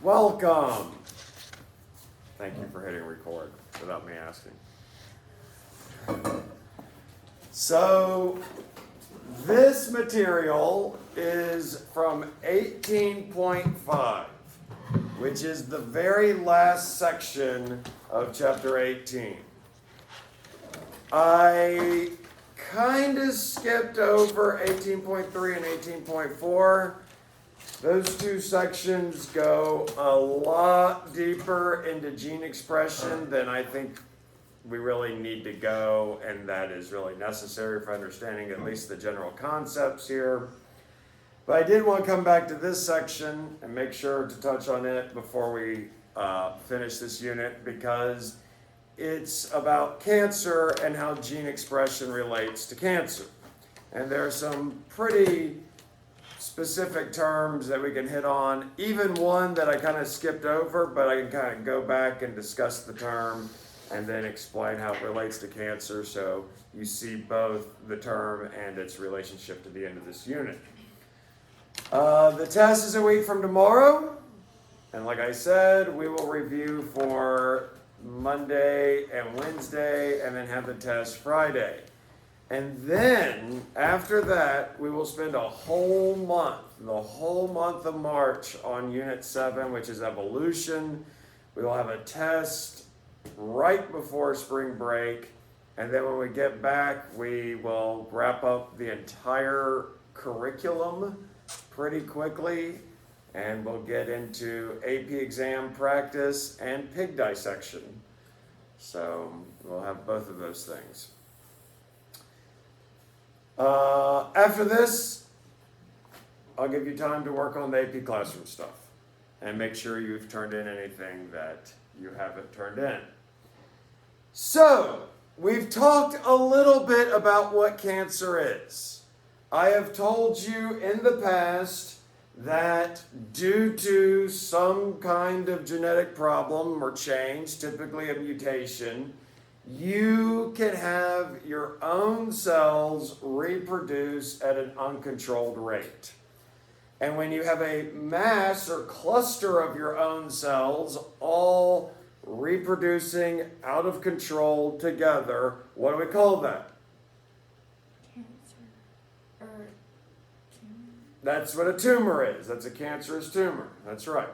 Welcome. Thank you for hitting record without me asking. So, this material is from 18.5, which is the very last section of chapter 18. I kind of skipped over 18.3 and 18.4. Those two sections go a lot deeper into gene expression than I think we really need to go, and that is really necessary for understanding at least the general concepts here. But I did want to come back to this section and make sure to touch on it before we finish this unit, because it's about cancer and how gene expression relates to cancer. And there are some pretty specific terms that we can hit on, even one that I kind of skipped over, but I can kind of go back and discuss the term and then explain how it relates to cancer, so you see both the term and its relationship to the end of this unit. The test is a week from tomorrow, and like I said, we will review for Monday and Wednesday, and then have the test Friday. And then, after that, we will spend a whole month, the whole month of March, on Unit 7, which is evolution. We will have a test right before spring break, and then when we get back, we will wrap up the entire curriculum pretty quickly, and we'll get into AP exam practice and pig dissection. So we'll have both of those things. After this, I'll give you time to work on the AP classroom stuff and make sure you've turned in anything that you haven't turned in. So, we've talked a little bit about what cancer is. I have told you in the past that due to some kind of genetic problem or change, typically a mutation, you can have your own cells reproduce at an uncontrolled rate. And when you have a mass or cluster of your own cells all reproducing out of control together, what do we call that? Cancer. Or tumor. That's what a tumor is. That's a cancerous tumor. That's right.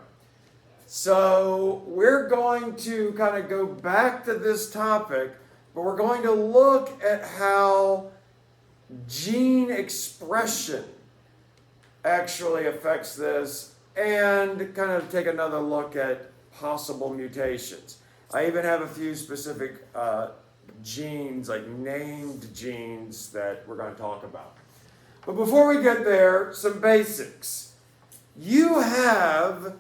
So we're going to kind of go back to this topic, but we're going to look at how gene expression actually affects this and kind of take another look at possible mutations. I even have a few specific genes, like named genes, that we're going to talk about. But before we get there, some basics. You have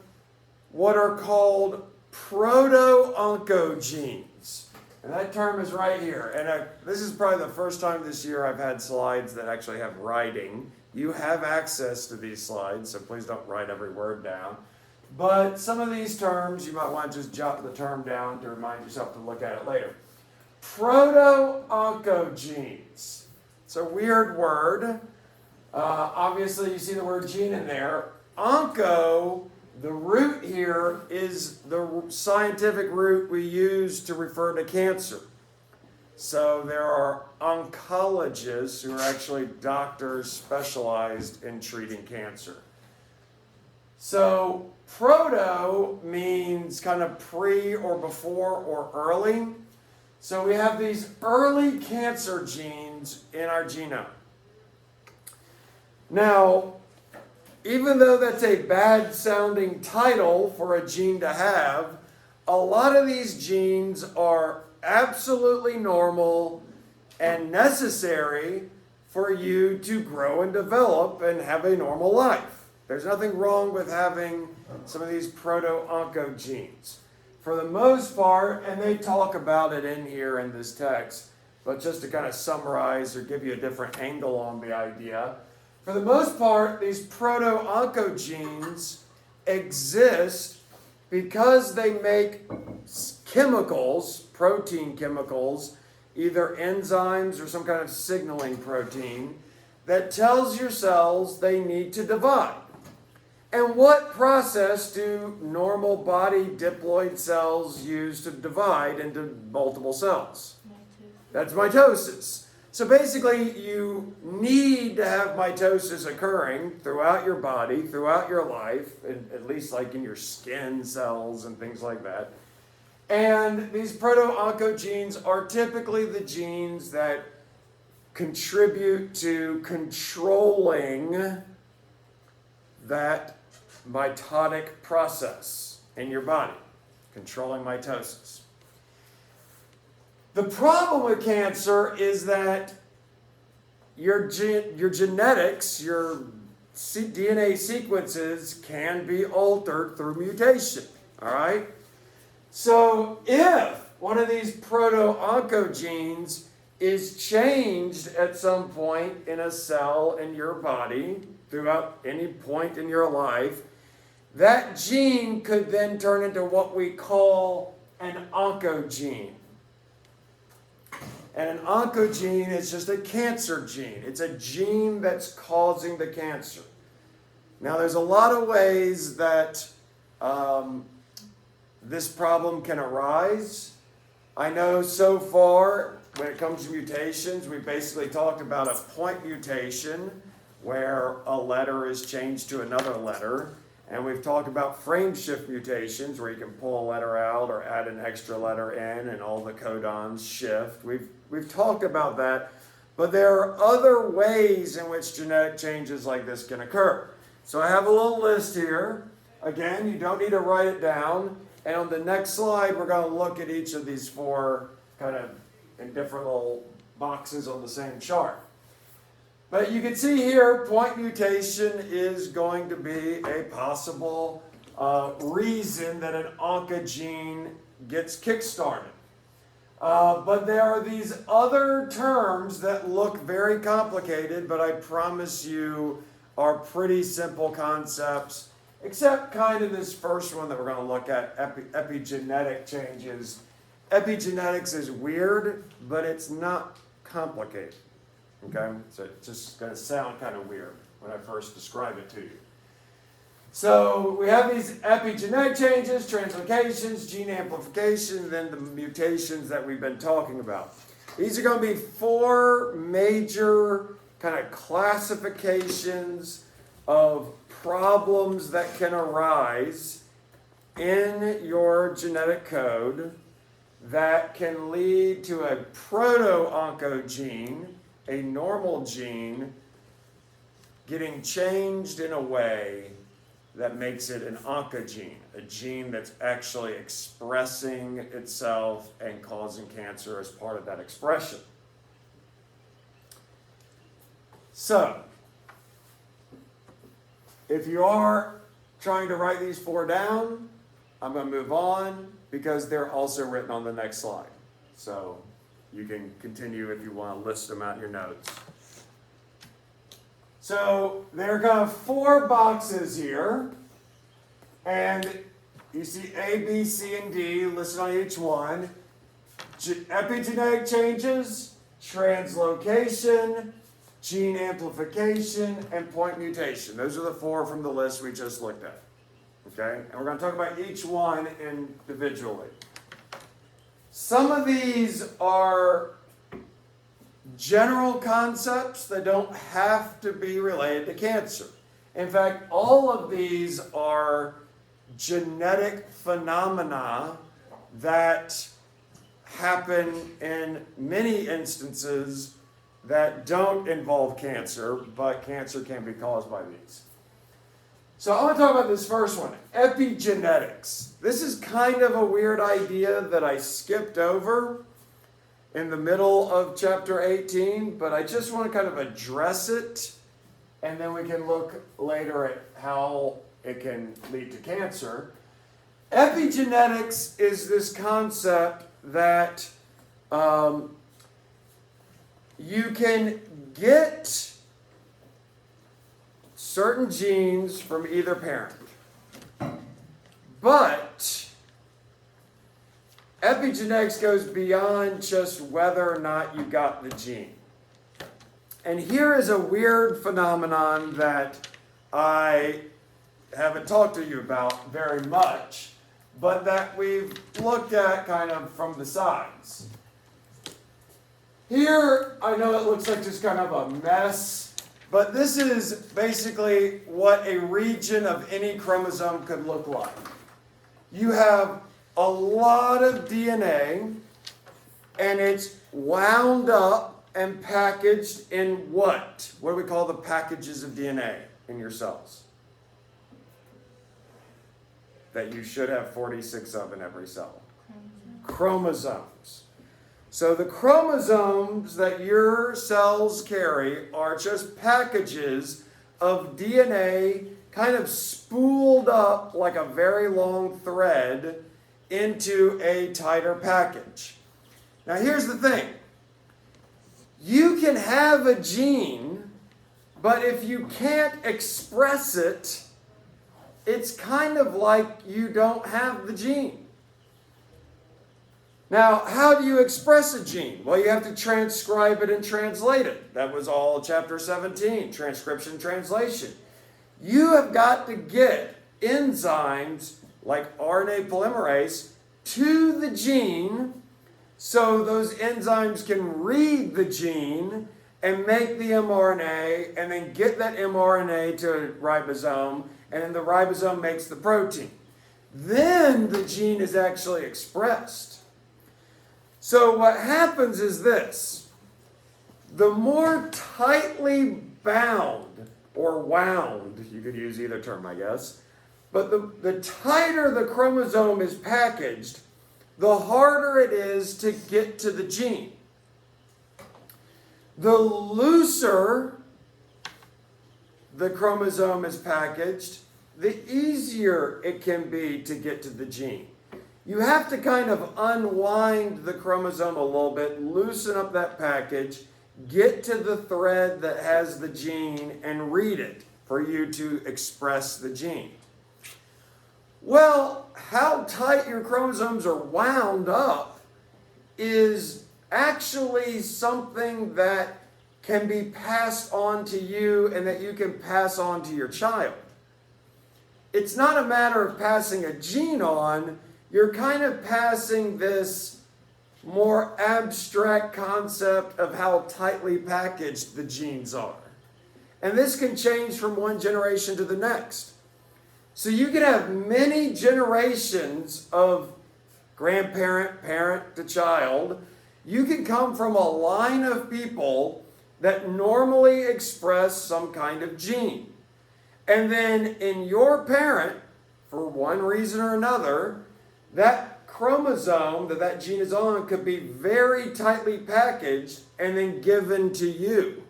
what are called proto-oncogenes. And that term is right here. And this is probably the first time this year I've had slides that actually have writing. You have access to these slides, so please don't write every word down. But some of these terms, you might want to just jot the term down to remind yourself to look at it later. Proto-oncogenes. It's a weird word. Obviously, you see the word gene in there. Onco, the root here, is the scientific root we use to refer to cancer. So there are oncologists who are actually doctors specialized in treating cancer. So proto means kind of pre or before or early. So we have these early cancer genes in our genome. Now, even though that's a bad sounding title for a gene to have, a lot of these genes are absolutely normal and necessary for you to grow and develop and have a normal life. There's nothing wrong with having some of these proto-oncogenes. For the most part, and they talk about it in here in this text, but just to kind of summarize or give you a different angle on the idea, for the most part, these proto-oncogenes exist because they make chemicals, protein chemicals, either enzymes or some kind of signaling protein, that tells your cells they need to divide. And what process do normal body diploid cells use to divide into multiple cells? That's mitosis. So basically, you need to have mitosis occurring throughout your body, throughout your life, at least like in your skin cells and things like that. And these proto-oncogenes are typically the genes that contribute to controlling that mitotic process in your body, controlling mitosis. The problem with cancer is that your genetics, your DNA sequences can be altered through mutation, all right? So if one of these proto-oncogenes is changed at some point in a cell in your body, throughout any point in your life, that gene could then turn into what we call an oncogene. And an oncogene is just a cancer gene. It's a gene that's causing the cancer. Now, there's a lot of ways that this problem can arise. I know so far, when it comes to mutations, we basically talked about a point mutation where a letter is changed to another letter. And we've talked about frame shift mutations where you can pull a letter out or add an extra letter in and all the codons shift. We've talked about that, but there are other ways in which genetic changes like this can occur. So I have a little list here. Again, you don't need to write it down. And on the next slide, we're going to look at each of these four kind of in different little boxes on the same chart. But you can see here, point mutation is going to be a possible reason that an oncogene gets kickstarted. But there are these other terms that look very complicated, but I promise you are pretty simple concepts, except kind of this first one that we're going to look at, epigenetic changes. Epigenetics is weird, but it's not complicated. Okay, so it's just going to sound kind of weird when I first describe it to you. So we have these epigenetic changes, translocations, gene amplification, then the mutations that we've been talking about. These are going to be four major kind of classifications of problems that can arise in your genetic code that can lead to a proto-oncogene, a normal gene, getting changed in a way that makes it an oncogene, a gene that's actually expressing itself and causing cancer as part of that expression. So, if you are trying to write these four down, I'm going to move on because they're also written on the next slide. So, you can continue if you want to list them out in your notes. So there are kind of four boxes here, and you see A, B, C, and D listed on each one. Epigenetic changes, translocation, gene amplification, and point mutation. Those are the four from the list we just looked at. Okay? And we're going to talk about each one individually. Some of these are general concepts that don't have to be related to cancer. In fact, all of these are genetic phenomena that happen in many instances that don't involve cancer, but cancer can be caused by these. So I want to talk about this first one, epigenetics. This is kind of a weird idea that I skipped over in the middle of chapter 18, but I just want to kind of address it, and then we can look later at how it can lead to cancer. Epigenetics is this concept that you can get certain genes from either parent. But epigenetics goes beyond just whether or not you got the gene. And here is a weird phenomenon that I haven't talked to you about very much, but that we've looked at kind of from the sides. Here, I know it looks like just kind of a mess, but this is basically what a region of any chromosome could look like. You have a lot of DNA, and it's wound up and packaged in what? What do we call the packages of DNA in your cells? That you should have 46 of in every cell. Chromosomes. So the chromosomes that your cells carry are just packages of DNA kind of spooled up like a very long thread into a tighter package. Now here's the thing. You can have a gene, but if you can't express it, it's kind of like you don't have the gene. Now, how do you express a gene? Well, you have to transcribe it and translate it. That was all chapter 17, transcription, translation. You have got to get enzymes like RNA polymerase to the gene so those enzymes can read the gene and make the mRNA and then get that mRNA to a ribosome, and then the ribosome makes the protein. Then the gene is actually expressed. So what happens is this. The more tightly bound or wound, you could use either term, I guess, but the tighter the chromosome is packaged, the harder it is to get to the gene. The looser the chromosome is packaged, the easier it can be to get to the gene. You have to kind of unwind the chromosome a little bit, loosen up that package, get to the thread that has the gene, and read it for you to express the gene. Well, how tight your chromosomes are wound up is actually something that can be passed on to you and that you can pass on to your child. It's not a matter of passing a gene on. You're kind of passing this more abstract concept of how tightly packaged the genes are. And this can change from one generation to the next. So you can have many generations of grandparent, parent to child. You can come from a line of people that normally express some kind of gene. And then in your parent, for one reason or another, that chromosome that gene is on could be very tightly packaged and then given to you.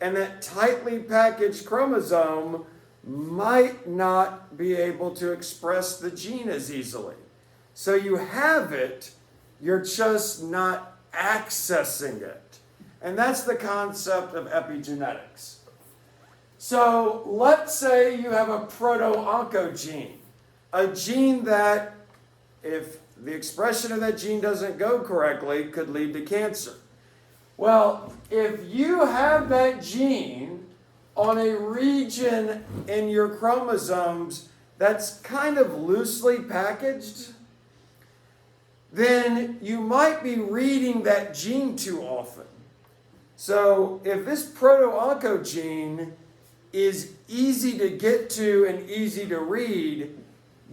And that tightly packaged chromosome might not be able to express the gene as easily. So you have it, you're just not accessing it. And that's the concept of epigenetics. So let's say you have a proto-oncogene, a gene that, if the expression of that gene doesn't go correctly, could lead to cancer. Well, if you have that gene on a region in your chromosomes that's kind of loosely packaged, then you might be reading that gene too often. So if this proto-oncogene is easy to get to and easy to read,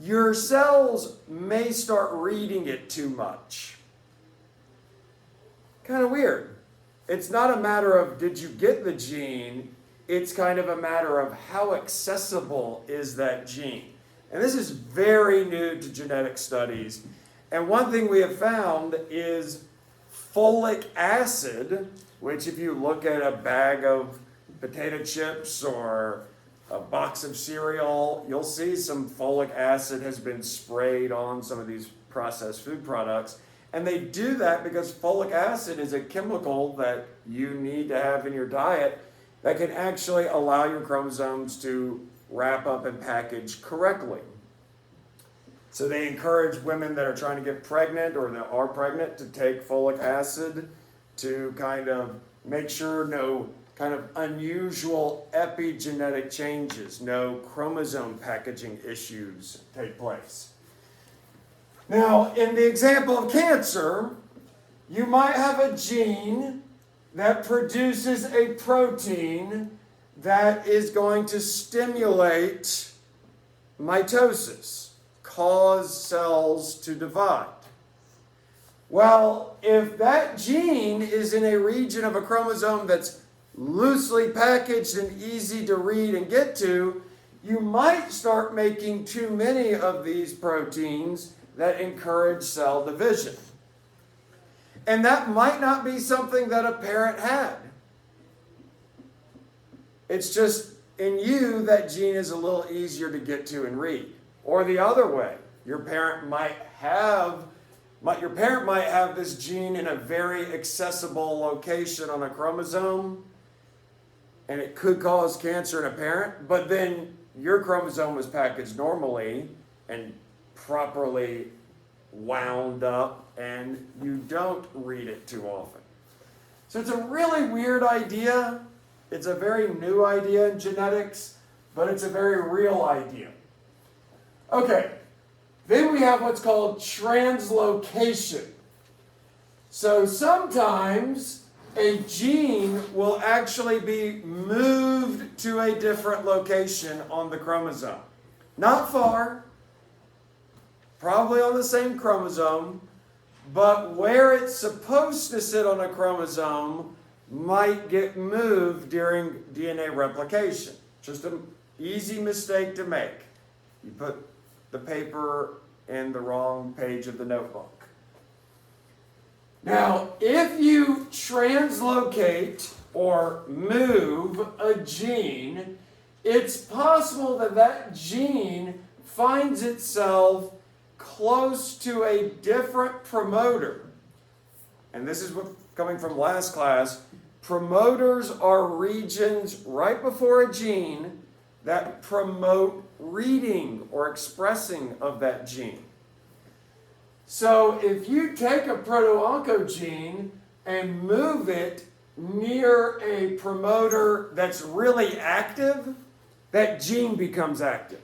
your cells may start reading it too much. Kind of weird. It's not a matter of did you get the gene, it's kind of a matter of how accessible is that gene. And this is very new to genetic studies. And one thing we have found is folic acid, which if you look at a bag of potato chips or a box of cereal, you'll see some folic acid has been sprayed on some of these processed food products. And they do that because folic acid is a chemical that you need to have in your diet that can actually allow your chromosomes to wrap up and package correctly. So they encourage women that are trying to get pregnant or that are pregnant to take folic acid to kind of make sure no kind of unusual epigenetic changes, no chromosome packaging issues take place. Now, in the example of cancer, you might have a gene that produces a protein that is going to stimulate mitosis, cause cells to divide. Well, if that gene is in a region of a chromosome that's loosely packaged and easy to read and get to, you might start making too many of these proteins that encourage cell division. And that might not be something that a parent had. It's just in you that gene is a little easier to get to and read. Or the other way, your parent might have this gene in a very accessible location on a chromosome, and it could cause cancer in a parent, but then your chromosome was packaged normally and properly wound up, and you don't read it too often. So it's a really weird idea. It's a very new idea in genetics, but it's a very real idea. Okay, then we have what's called translocation. So sometimes a gene will actually be moved to a different location on the chromosome. Not far, probably on the same chromosome, but where it's supposed to sit on a chromosome might get moved during DNA replication. Just an easy mistake to make. You put the paper in the wrong page of the notebook. Now, if you translocate or move a gene, it's possible that that gene finds itself close to a different promoter. And this is what coming from last class. Promoters are regions right before a gene that promote reading or expressing of that gene. So if you take a proto-oncogene and move it near a promoter that's really active, that gene becomes active.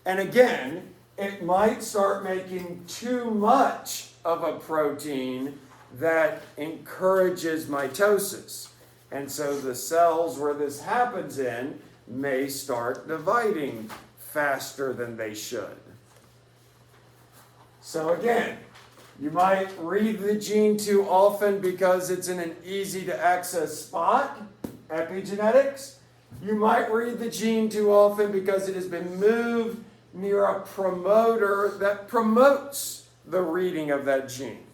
And again, it might start making too much of a protein that encourages mitosis. And so the cells where this happens in may start dividing faster than they should. So again, you might read the gene too often because it's in an easy to access spot, epigenetics. You might read the gene too often because it has been moved near a promoter that promotes the reading of that gene.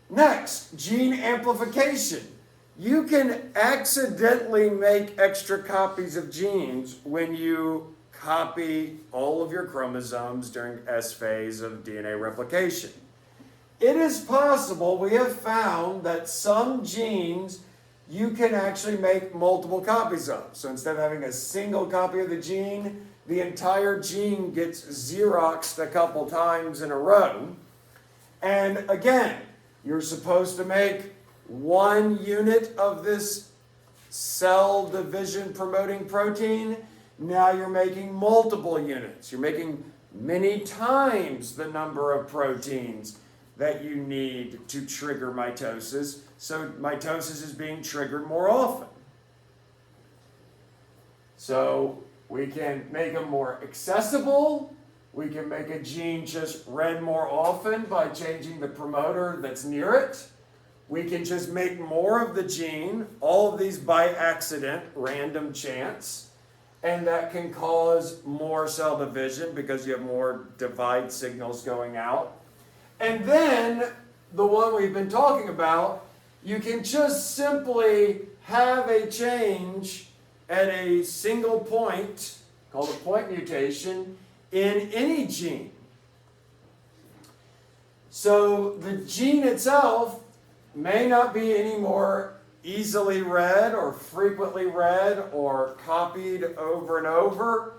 Next, gene amplification. You can accidentally make extra copies of genes when you copy all of your chromosomes during S phase of DNA replication. It is possible, we have found, that some genes you can actually make multiple copies of. So instead of having a single copy of the gene, the entire gene gets Xeroxed a couple times in a row. And again, you're supposed to make 1 unit of this cell division promoting protein. Now you're making multiple units. You're making many times the number of proteins that you need to trigger mitosis. So mitosis is being triggered more often. So we can make them more accessible. We can make a gene just read more often by changing the promoter that's near it. We can just make more of the gene, all of these by accident, random chance, and that can cause more cell division because you have more divide signals going out. And then, the one we've been talking about, you can just simply have a change at a single point, called a point mutation, in any gene. So the gene itself may not be any more easily read or frequently read or copied over and over.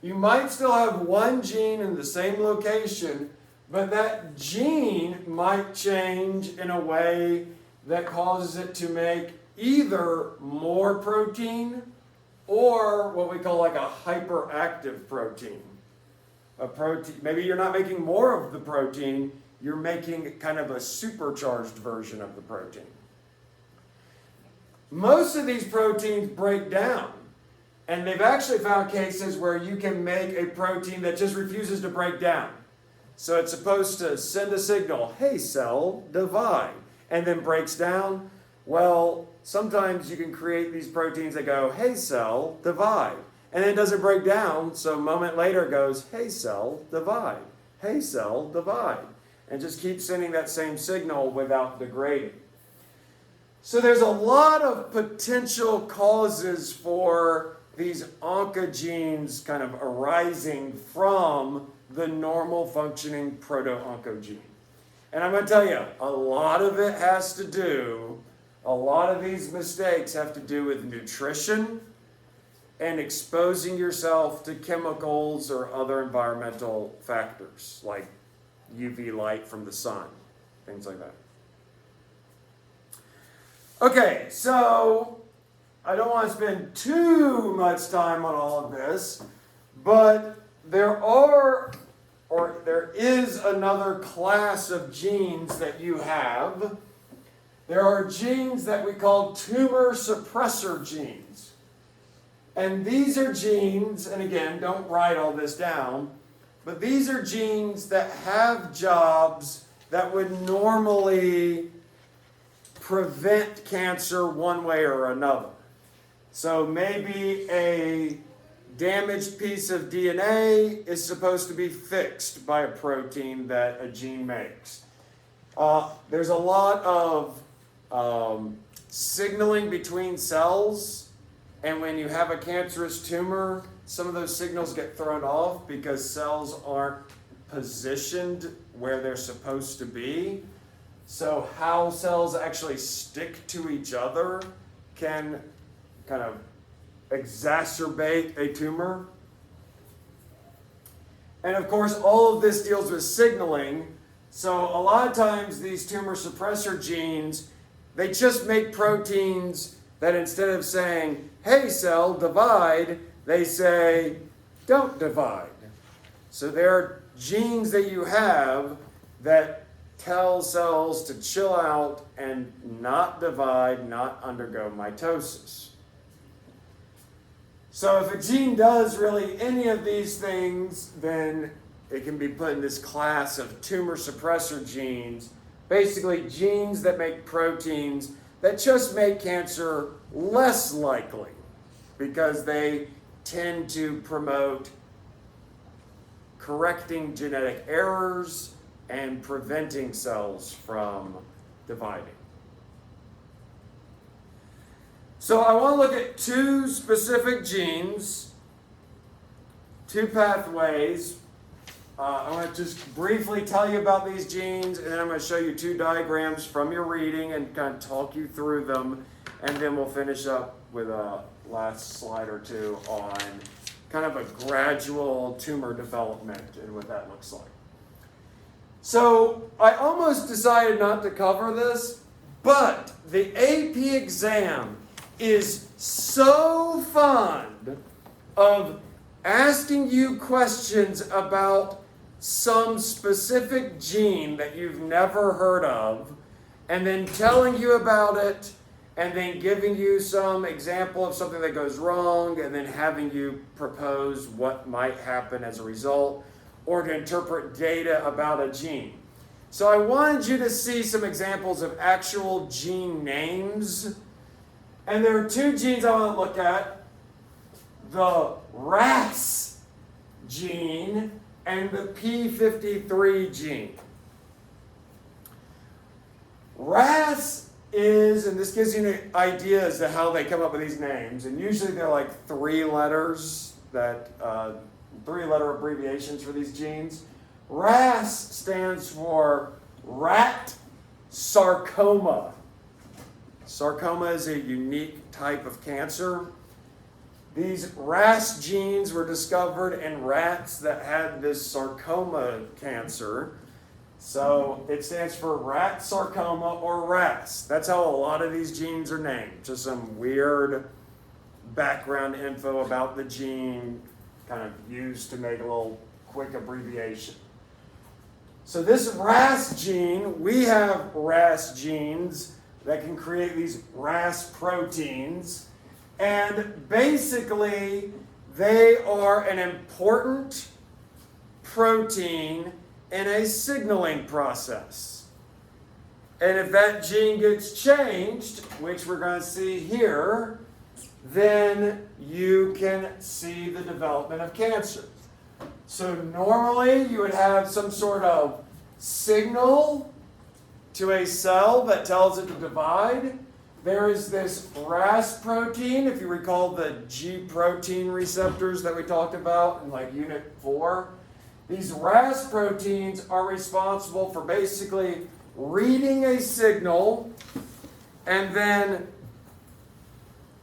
You might still have one gene in the same location, But that gene might change in a way that causes it to make either more protein or what we call like a hyperactive protein. A protein, maybe you're not making more of the protein, you're making kind of a supercharged version of the protein. Most of these proteins break down, and they've actually found cases where you can make a protein that just refuses to break down. So it's supposed to send a signal, hey cell, divide, and then breaks down. Well, sometimes you can create these proteins that go, hey cell, divide, and then it doesn't break down, so a moment later it goes, hey cell, divide, hey cell, divide, and just keep sending that same signal without degrading. So there's a lot of potential causes for these oncogenes kind of arising from the normal functioning proto-oncogene. And I'm going to tell you, a lot of it has to do, a lot of these mistakes have to do with nutrition and exposing yourself to chemicals or other environmental factors like UV light from the sun, things like that. Okay, so I don't want to spend too much time on all of this, but there is another class of genes that you have. There are genes that we call tumor suppressor genes. And these are genes, and again, don't write all this down, but these are genes that have jobs that would normally prevent cancer one way or another. So maybe a damaged piece of DNA is supposed to be fixed by a protein that a gene makes. There's a lot of signaling between cells, and when you have a cancerous tumor, some of those signals get thrown off because cells aren't positioned where they're supposed to be. So how cells actually stick to each other can kind of exacerbate a tumor. And of course, all of this deals with signaling. So a lot of times these tumor suppressor genes, they just make proteins that instead of saying, hey cell, divide, they say, don't divide. So there are genes that you have that tell cells to chill out and not divide, not undergo mitosis. So if a gene does really any of these things, then it can be put in this class of tumor suppressor genes, basically genes that make proteins that just make cancer less likely because they tend to promote correcting genetic errors and preventing cells from dividing. So I want to look at two specific genes, two pathways. I want to just briefly tell you about these genes, and then I'm going to show you two diagrams from your reading and kind of talk you through them, and then we'll finish up with a last slide or two on kind of a gradual tumor development and what that looks like. So I almost decided not to cover this, but the AP exam is so fond of asking you questions about some specific gene that you've never heard of, and then telling you about it, and then giving you some example of something that goes wrong, and then having you propose what might happen as a result, or to interpret data about a gene. So I wanted you to see some examples of actual gene names. And there are two genes I want to look at. The RAS gene and the P53 gene. RAS is, and this gives you an idea as to how they come up with these names, and usually they're like three letters, three-letter abbreviations for these genes. RAS stands for rat sarcoma. Sarcoma is a unique type of cancer. These RAS genes were discovered in rats that had this sarcoma cancer. So it stands for rat sarcoma or RAS. That's how a lot of these genes are named. Just some weird background info about the gene, kind of used to make a little quick abbreviation. So this RAS gene, we have RAS genes that can create these RAS proteins. And basically, they are an important protein in a signaling process. And if that gene gets changed, which we're going to see here, then you can see the development of cancer. So normally you would have some sort of signal to a cell that tells it to divide. There is this RAS protein, if you recall the G protein receptors that we talked about in like Unit 4. These RAS proteins are responsible for basically reading a signal and then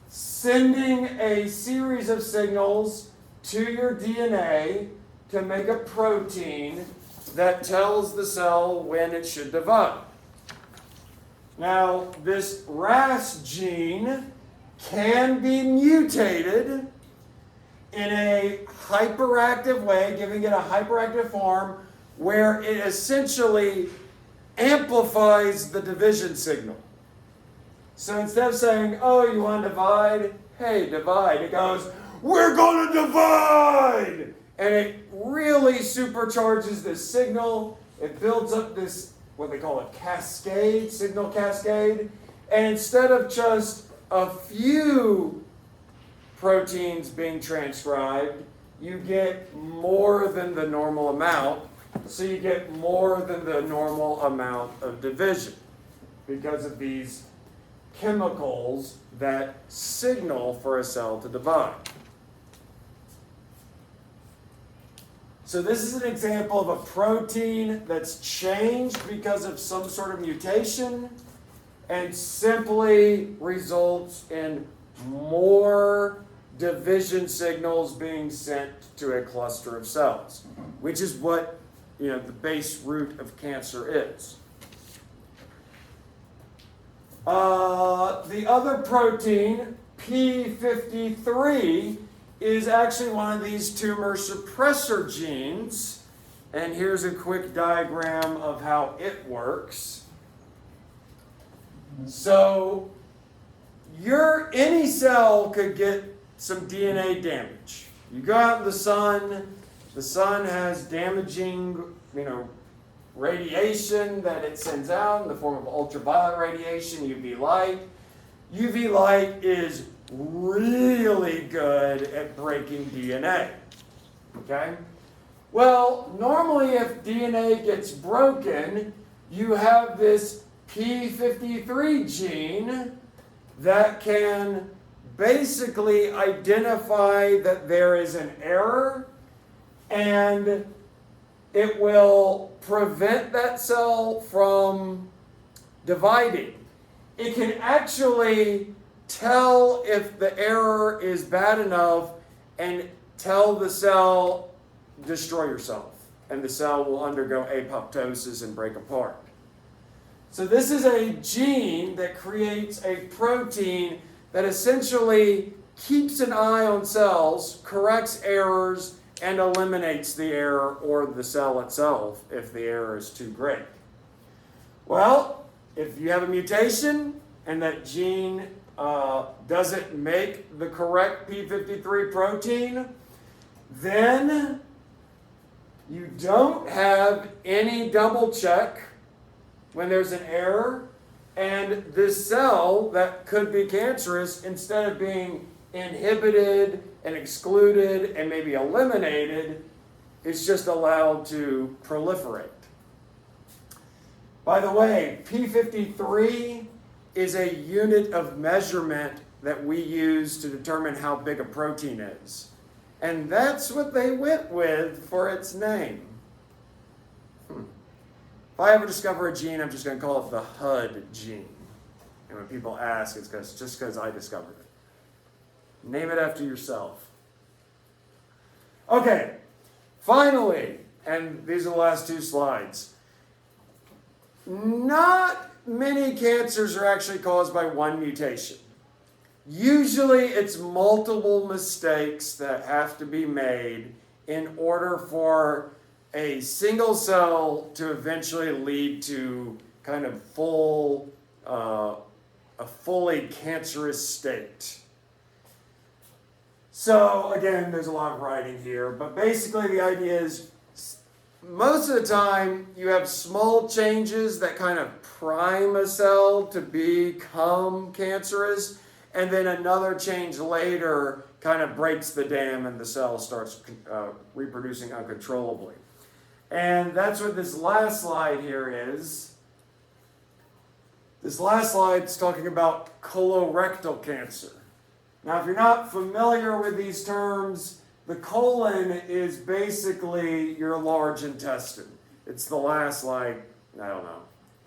sending a series of signals to your DNA to make a protein that tells the cell when it should divide. Now, this RAS gene can be mutated in a hyperactive way, giving it a hyperactive form, where it essentially amplifies the division signal. So instead of saying, oh, you want to divide? Hey, divide. It goes, we're going to divide! And it really supercharges this signal. It builds up this, what they call a cascade, signal cascade. And instead of just a few proteins being transcribed, you get more than the normal amount. So you get more than the normal amount of division because of these chemicals that signal for a cell to divide. So this is an example of a protein that's changed because of some sort of mutation and simply results in more division signals being sent to a cluster of cells, which is what, the base root of cancer is. The other protein, P53, is actually one of these tumor suppressor genes. And here's a quick diagram of how it works. So, any cell could get some DNA damage. You go out in the sun has damaging, radiation that it sends out in the form of ultraviolet radiation, UV light. UV light is really good at breaking DNA. Okay? Well, normally if DNA gets broken, you have this P53 gene that can basically identify that there is an error, and it will prevent that cell from dividing. It can actually tell if the error is bad enough and tell the cell, destroy yourself, and the cell will undergo apoptosis and break apart. So this is a gene that creates a protein that essentially keeps an eye on cells, corrects errors, and eliminates the error or the cell itself if the error is too great. Well, if you have a mutation and that gene doesn't make the correct P53 protein, then you don't have any double check when there's an error, and this cell that could be cancerous, instead of being inhibited and excluded and maybe eliminated, is just allowed to proliferate. By the way, P53 is a unit of measurement that we use to determine how big a protein is. And that's what they went with for its name. If I ever discover a gene, I'm just going to call it the HUD gene. And when people ask, it's just because I discovered it. Name it after yourself. Okay, finally, and these are the last two slides. not many cancers are actually caused by one mutation. Usually it's multiple mistakes that have to be made in order for a single cell to eventually lead to kind of a fully cancerous state. So again, there's a lot of writing here, but basically the idea is most of the time you have small changes that kind of prime a cell to become cancerous, and then another change later kind of breaks the dam and the cell starts reproducing uncontrollably. And that's what this last slide here is. This last slide is talking about colorectal cancer. Now, if you're not familiar with these terms, the colon is basically your large intestine. It's the last,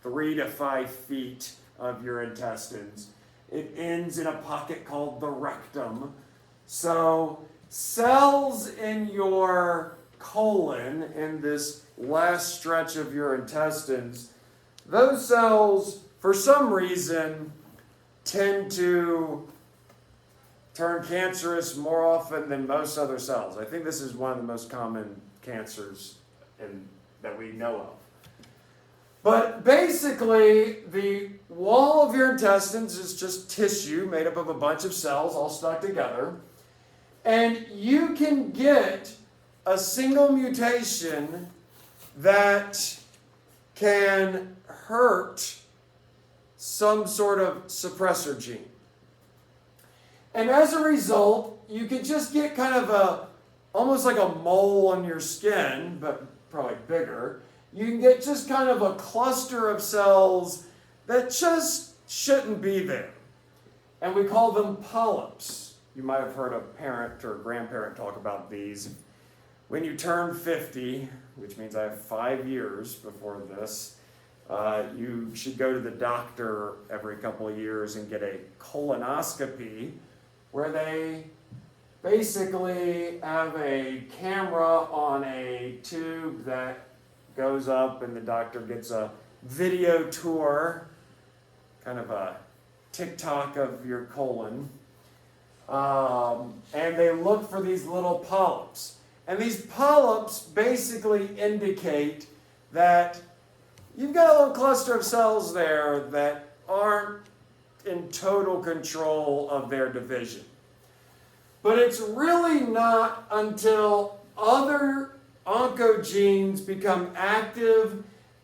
3 to 5 feet of your intestines. It ends in a pocket called the rectum. So, cells in your colon, in this last stretch of your intestines, those cells, for some reason, tend to turn cancerous more often than most other cells. I think this is one of the most common cancers that we know of. But basically, the wall of your intestines is just tissue made up of a bunch of cells all stuck together. And you can get a single mutation that can hurt some sort of suppressor gene. And as a result, you could just get kind of almost like a mole on your skin, but probably bigger. You can get just kind of a cluster of cells that just shouldn't be there. And we call them polyps. You might have heard a parent or a grandparent talk about these. When you turn 50, which means I have 5 years before this, you should go to the doctor every couple of years and get a colonoscopy, where they basically have a camera on a tube that goes up and the doctor gets a video tour, kind of a TikTok of your colon. And they look for these little polyps. And these polyps basically indicate that you've got a little cluster of cells there that aren't in total control of their division. But it's really not until other oncogenes become active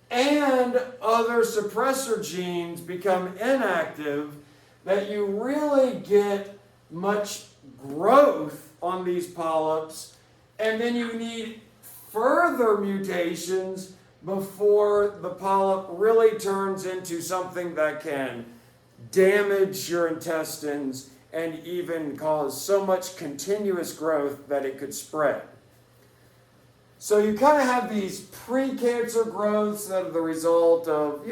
and other suppressor genes become inactive that you really get much growth on these polyps, and then you need further mutations before the polyp really turns into something that can damage your intestines and even cause so much continuous growth that it could spread. So you kind of have these pre-cancer growths that are the result of,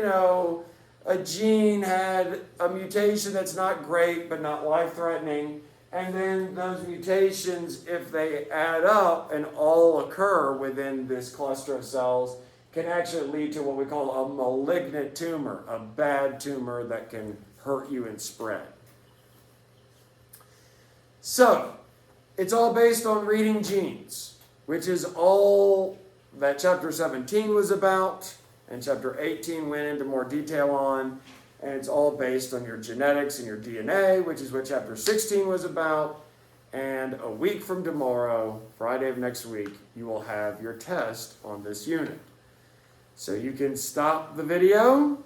a gene had a mutation that's not great but not life-threatening, and then those mutations, if they add up and all occur within this cluster of cells, can actually lead to what we call a malignant tumor, a bad tumor that can hurt you and spread. So, it's all based on reading genes, which is all that chapter 17 was about, and chapter 18 went into more detail on, and it's all based on your genetics and your DNA, which is what chapter 16 was about. And a week from tomorrow, Friday of next week, you will have your test on this unit. So you can stop the video